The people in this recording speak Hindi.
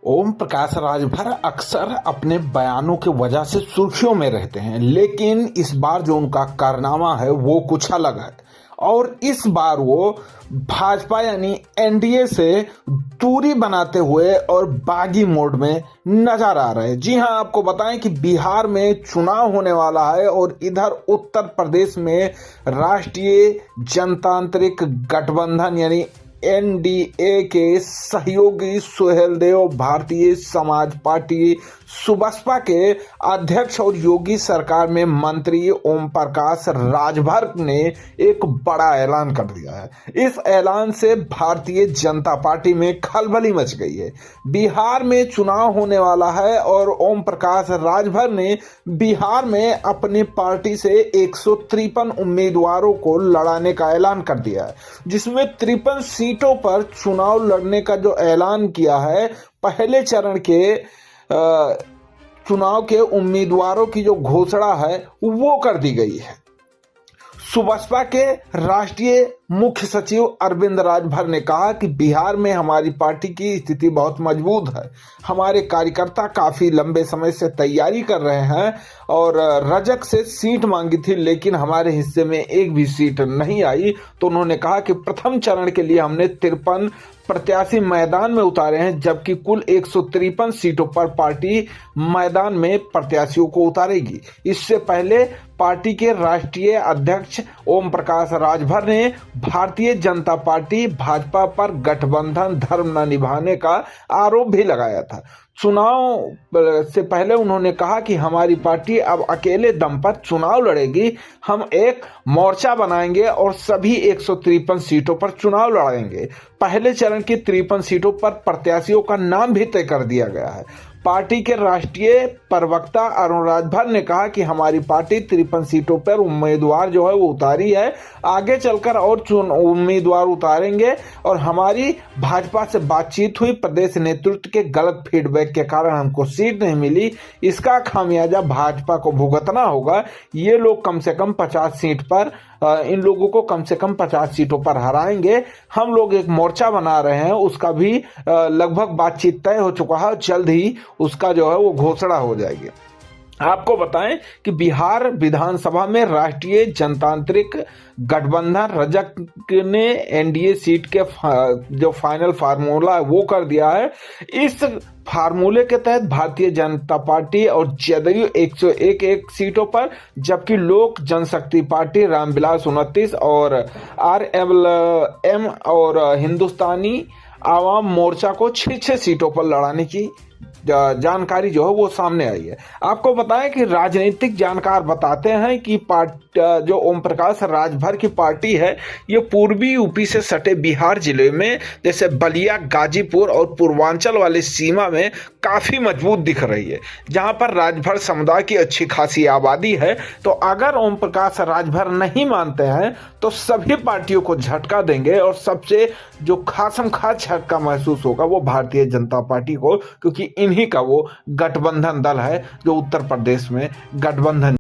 ओम प्रकाश राजभर अक्सर अपने बयानों की वजह से सुर्खियों में रहते हैं, लेकिन इस बार जो उनका कारनामा है वो कुछ अलग है। और इस बार वो भाजपा यानी एनडीए से दूरी बनाते हुए और बागी मोड में नजर आ रहे हैं। जी हां, आपको बताएं कि बिहार में चुनाव होने वाला है और इधर उत्तर प्रदेश में राष्ट्रीय जनतांत्रिक गठबंधन यानी एनडीए के सहयोगी सुहेलदेव भारतीय समाज पार्टी सुबसपा के अध्यक्ष और योगी सरकार में मंत्री ओम प्रकाश राजभर ने एक बड़ा ऐलान कर दिया है। इस ऐलान से भारतीय जनता पार्टी में खलबली मच गई है। बिहार में चुनाव होने वाला है और ओम प्रकाश राजभर ने बिहार में अपनी पार्टी से 153 उम्मीदवारों को लड़ाने का ऐलान कर दिया है, जिसमें 53 सीटों पर चुनाव लड़ने का जो ऐलान किया है। पहले चरण के चुनाव के उम्मीदवारों की जो घोषणा है वो कर दी गई है। सुबसपा के राष्ट्रीय मुख्य सचिव अरविंद राजभर ने कहा कि बिहार में हमारी पार्टी की स्थिति बहुत मजबूत है। हमारे कार्यकर्ता काफी लंबे समय से तैयारी कर रहे हैं और रजक से सीट मांगी थी, लेकिन हमारे हिस्से में एक भी सीट नहीं आई। तो उन्होंने कहा कि प्रथम चरण के लिए हमने 53 प्रत्याशी मैदान में उतारे हैं, जबकि कुल 153 सीटों पर पार्टी मैदान में प्रत्याशियों को उतारेगी। इससे पहले पार्टी के राष्ट्रीय अध्यक्ष ओम प्रकाश राजभर ने भारतीय जनता पार्टी भाजपा पर गठबंधन धर्म न निभाने का आरोप भी लगाया था। चुनाव से पहले उन्होंने कहा कि हमारी पार्टी अब अकेले दम पर चुनाव लड़ेगी। हम एक मोर्चा बनाएंगे और सभी 153 सीटों पर चुनाव लड़ेंगे। पहले चरण की 53 सीटों पर प्रत्याशियों का नाम भी तय कर दिया गया है। पार्टी के राष्ट्रीय प्रवक्ता अरुण राजभर ने कहा कि हमारी पार्टी 53 सीटों पर उम्मीदवार जो है वो उतारी है, आगे चलकर और उम्मीदवार उतारेंगे। और हमारी भाजपा से बातचीत हुई, प्रदेश नेतृत्व के गलत फीडबैक के कारण हमको सीट नहीं मिली, इसका खामियाजा भाजपा को भुगतना होगा। ये लोग कम से कम 50 सीट पर इन लोगों को कम से कम 50 सीटों पर हराएंगे। हम लोग एक मोर्चा बना रहे हैं, उसका भी लगभग बातचीत तय हो चुका है, जल्द ही उसका जो है वो घोषणा हो जाएगी। आपको बताएं कि बिहार विधानसभा में राष्ट्रीय जनतांत्रिक गठबंधन रजक ने एनडीए सीट के जो फाइनल फार्मूला है वो कर दिया है। इस फार्मूले के तहत भारतीय जनता पार्टी और जदयू 101 सीटों पर, जबकि लोक जनशक्ति पार्टी रामविलास 29 और आरएलएम और हिंदुस्तानी आवाम मोर्चा को 6 सीटों पर लड़ाने की जानकारी जो है वो सामने आई है। आपको बताएं कि राजनीतिक जानकार बताते हैं कि जो ओम प्रकाश राजभर की पार्टी है ये पूर्वी यूपी से सटे बिहार जिले में जैसे बलिया, गाजीपुर और पूर्वांचल वाली सीमा में काफी मजबूत दिख रही है, जहां पर राजभर समुदाय की अच्छी खासी आबादी है। तो अगर ओम प्रकाश राजभर नहीं मानते हैं तो सभी पार्टियों को झटका देंगे और सबसे जो खासम खास झटका महसूस होगा वो भारतीय जनता पार्टी को, क्योंकि इन्हीं का वो गठबंधन दल है जो उत्तर प्रदेश में गठबंधन